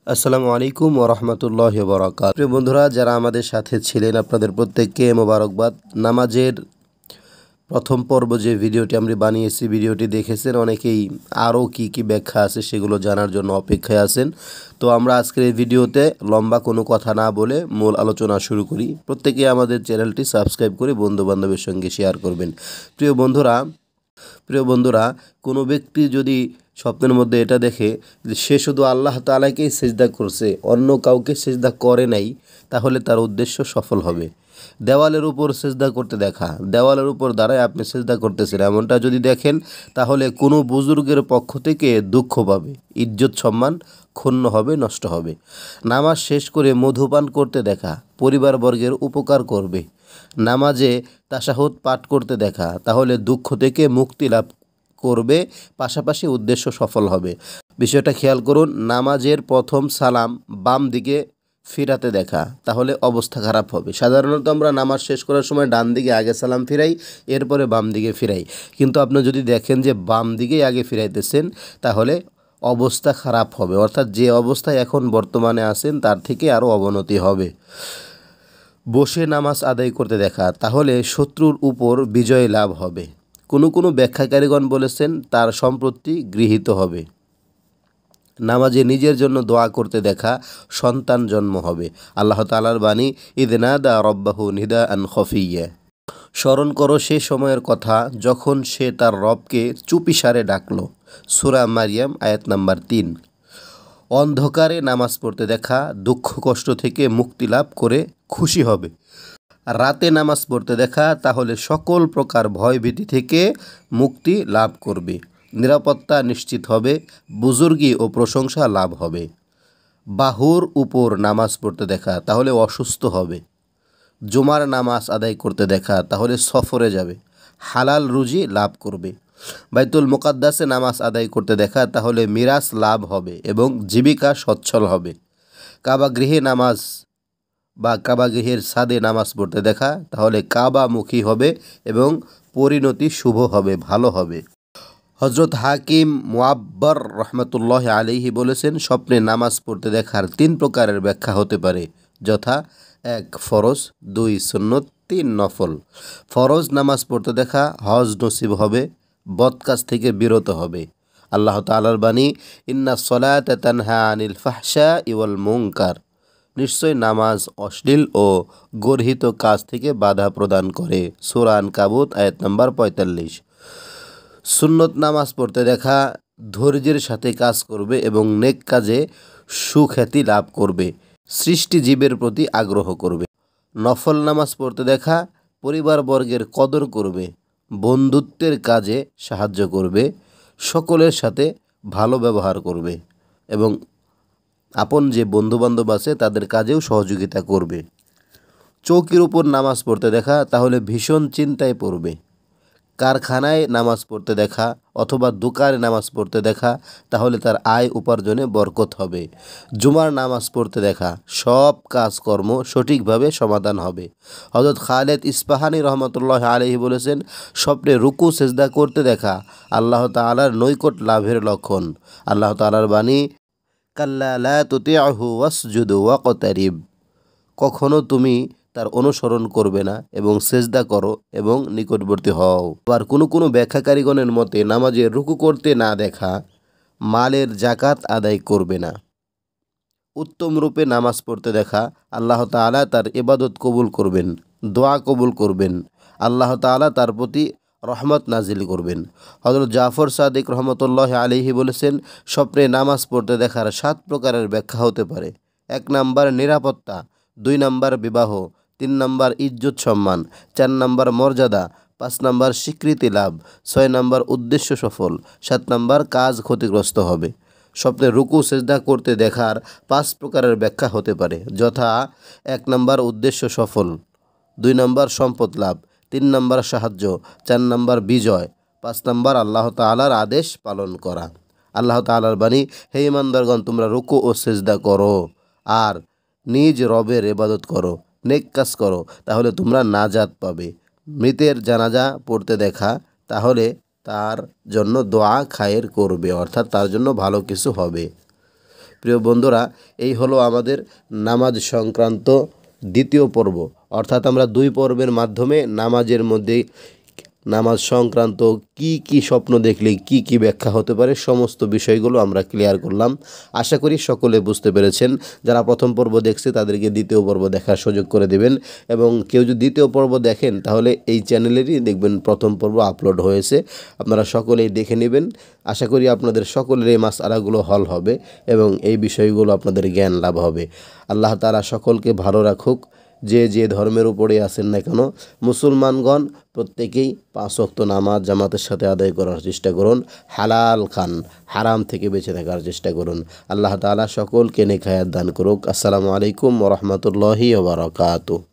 আসসালামু আলাইকুম ওয়া রাহমাতুল্লাহি ওয়া বারাকাতুহু। প্রিয় বন্ধুরা, যারা আমাদের সাথে ছিলেন আপনাদের প্রত্যেককে মোবারকবাদ। নামাজের প্রথম পর্ব যে ভিডিওটি আমরা বানিয়েছি, ভিডিওটি দেখেছেন অনেকেই। আরও কি ব্যাখ্যা আছে সেগুলো জানার জন্য অপেক্ষায় আছেন। তো আমরা আজকের এই ভিডিওতে লম্বা কোনো কথা না বলে মূল আলোচনা শুরু করি। প্রত্যেকেই আমাদের চ্যানেলটি সাবস্ক্রাইব করে বন্ধুবান্ধবের সঙ্গে শেয়ার করবেন। প্রিয় বন্ধুরা, কোনো ব্যক্তি যদি স্বপ্নের মধ্যে এটা দেখে যে সে শুধু আল্লাহ তাআলাকেই সিজদা করছে, অন্য কাউকে সিজদা করে নাই, তাহলে তার উদ্দেশ্য সফল হবে। দেওয়ালের উপর সিজদা করতে দেখা, দেওয়ালের উপর দাঁড়ায় আপনি সিজদা করতেছেন, এমনটা যদি দেখেন তাহলে কোনো বুজুর্গের পক্ষ থেকে দুঃখ পাবে, ইজ্জত সম্মান ক্ষুণ্ণ হবে, নষ্ট হবে। নামাজ শেষ করে মধুপান করতে দেখা পরিবারবর্গের উপকার করবে। নামাজে তাশাহুদ পাঠ করতে দেখা, তাহলে দুঃখ থেকে মুক্তি লাভ করবে, পাশাপাশি উদ্দেশ্য সফল হবে। বিষয়টা খেয়াল করুন, নামাজের প্রথম সালাম বাম দিকে ফিরাতে দেখা, তাহলে অবস্থা খারাপ হবে। সাধারণত আমরা নামাজ শেষ করার সময় ডান দিকে আগে সালাম ফিরাই, এরপরে বাম দিকে ফিরাই। কিন্তু আপনি যদি দেখেন যে বাম দিকেই আগে ফিরাইতেছেন, তাহলে অবস্থা খারাপ হবে, অর্থাৎ যে অবস্থায় এখন বর্তমানে আছেন তার থেকে আরও অবনতি হবে। বসে নামাজ আদায় করতে দেখা, তাহলে শত্রুর উপর বিজয় লাভ হবে। কোনো ব্যাখ্যাকারীগণ বলেছেন তার সম্পত্তি গৃহীত হবে। নামাজে নিজের জন্য দোয়া করতে দেখা, সন্তান জন্ম হবে। আল্লাহ তাআলার বাণী, ইয নাদা রাব্বাহু নিদাআন খফিয়্যা। স্মরণ করো সে সময়ের কথা যখন সে তার রবকে চুপিসারে ডাকল। সূরা মারিয়াম আয়াত নাম্বার 3। অন্ধকারে নামাজ পড়তে দেখা, দুঃখ কষ্ট থেকে মুক্তি লাভ করে খুশি হবে। রাতে নামাজ পড়তে দেখা, তাহলে সকল প্রকার ভয়ভীতি থেকে মুক্তি লাভ করবে, নিরাপত্তা নিশ্চিত হবে, বুজুর্গি ও প্রশংসা লাভ হবে। বাহুর উপর নামাজ পড়তে দেখা, তাহলে অসুস্থ হবে। জুমার নামাজ আদায় করতে দেখা, তাহলে সফরে যাবে, হালাল রুজি লাভ করবে। বাইতুল মুকাদ্দাসে নামাজ আদায় করতে দেখা, তাহলে মিরাস লাভ হবে এবং জীবিকা সচ্ছল হবে। কাবা গৃহে নামাজ বা কাবা গৃহের ছাদে নামাজ পড়তে দেখা, তাহলে কাবামুখী হবে এবং পরিণতি শুভ হবে, ভালো হবে। হজরত হাকিম মুআব্বার রহমতুল্লাহ আলাইহি বলেছেন, স্বপ্নে নামাজ পড়তে দেখার 3 প্রকারের ব্যাখ্যা হতে পারে, যথা 1 ফরজ, 2 সুন্নত, 3 নফল। ফরজ নামাজ পড়তে দেখা হজ নসিব হবে, বদকাজ থেকে বিরত হবে। আল্লাহ তাআলার বাণী, ইন্নাস সলাতা তানহা আনিল ফাহশাই ওয়াল মুনকার। নিশ্চয় নামাজ অশ্লীল ও গর্হিত কাজ থেকে বাধা প্রদান করে। সূরা আনকাবুত আয়াত নাম্বার 45। সুন্নত নামাজ পড়তে দেখা ধৈর্যের সাথে কাজ করবে এবং নেক কাজে সুখ্যাতি লাভ করবে, সৃষ্টিজীবের প্রতি আগ্রহ করবে। নফল নামাজ পড়তে দেখা পরিবারবর্গের কদর করবে, বন্ধুত্বের কাজে সাহায্য করবে, সকলের সাথে ভালো ব্যবহার করবে এবং আপন যে বন্ধুবান্ধব আছে তাদের কাজেও সহযোগিতা করবে। চৌকির উপর নামাজ পড়তে দেখা, তাহলে ভীষণ চিন্তায় পড়বে। কারখানায় নামাজ পড়তে দেখা অথবা দোকানে নামাজ পড়তে দেখা, তাহলে তার আয় উপার্জনে বরকত হবে। জুমার নামাজ পড়তে দেখা সব কাজকর্ম সঠিকভাবে সমাধান হবে। হযরত খালেদ ইস্পাহানী রহমতুল্লাহ আলাইহি বলেছেন, স্বপ্নে রুকু সেজদা করতে দেখা আল্লাহ তাআলার নৈকট লাভের লক্ষণ। আল্লাহ তাআলার বাণী, কাল্লা লা তুতি'হু ওয়াসজুদ ওয়াকতারিব। কখনো তুমি তার অনুসরণ করবে না এবং সেজদা করো এবং নিকটবর্তী হও। আবার কোনো ব্যাখ্যাকারীগণের মতে নামাজে রুকু করতে না দেখা মালের জাকাত আদায় করবে না। উত্তম রূপে নামাজ পড়তে দেখা আল্লাহ তাআলা তার ইবাদত কবুল করবেন, দোয়া কবুল করবেন, আল্লাহ তাআলা তার প্রতি রহমত নাজিল করবেন। হযরত জাফর সাদিক রহমতুল্লাহ আলাইহি বলেছেন, স্বপ্নে নামাজ পড়তে দেখার 7 প্রকারের ব্যাখ্যা হতে পারে। 1 নাম্বার নিরাপত্তা, 2 নাম্বার বিবাহ, 3 নাম্বার ইজ্জত সম্মান, 4 নাম্বার মর্যাদা, 5 নাম্বার স্বীকৃতি লাভ, 6 নাম্বার উদ্দেশ্য সফল, 7 নাম্বার কাজ ক্ষতিগ্রস্ত হবে। স্বপ্নে রুকু সেজদা করতে দেখার 5 প্রকারের ব্যাখ্যা হতে পারে, যথা 1 নাম্বার উদ্দেশ্য সফল, 2 নাম্বার সম্পদ লাভ, 3 নাম্বার সাহায্য, 4 নাম্বার বিজয়, 5 নাম্বার আল্লাহ তাআলার আদেশ পালন করা। আল্লাহ তাআলার বাণী, হে ঈমানদারগণ, তোমরা রুকু ও সেজদা করো আর নিজ রবের ইবাদত করো, নেক কাজ করো, তাহলে তোমরা নাজাত পাবে। মৃতের জানাজা পড়তে দেখা, তাহলে তার জন্য দোয়া খায়ের করবে, অর্থাৎ তার জন্য ভালো কিছু হবে। প্রিয় বন্ধুরা, এই হলো আমাদের নামাজ সংক্রান্ত দ্বিতীয় পর্ব। অর্থাৎ আমরা 2 পর্বের মাধ্যমে নামাজের মধ্যে নামাজ সংক্রান্ত কি স্বপ্ন দেখলে কি ব্যাখ্যা হতে পারে সমস্ত বিষয়গুলো আমরা ক্লিয়ার করলাম। আশা করি সকলে বুঝতে পেরেছেন। যারা প্রথম পর্ব দেখছে তাদেরকে দ্বিতীয় পর্ব দেখার সুযোগ করে দেবেন, এবং কেউ যদি দ্বিতীয় পর্ব দেখেন তাহলে এই চ্যানেলেরই দেখবেন প্রথম পর্ব আপলোড হয়েছে, আপনারা সকলেই দেখে নেবেন। আশা করি আপনাদের সকলের এই মাসআলাগুলো হল হবে এবং এই বিষয়গুলো আপনাদের জ্ঞান লাভ হবে। আল্লাহ তাআলা সকলকে ভালো রাখুক। যে ধর্মের উপরে আছেন না কেন, মুসলমানগণ প্রত্যেকেই 5 ওয়াক্ত নামাজ জামাতের সাথে আদায় করার চেষ্টা করুন। হালাল খান, হারাম থেকে বেঁচে থাকার চেষ্টা করুন। আল্লাহ তাআলা সকলকে নেক হায়াত দান করুক। আসসালামু আলাইকুম ওয়া রাহমাতুল্লাহি ওয়া বারাকাতুহু।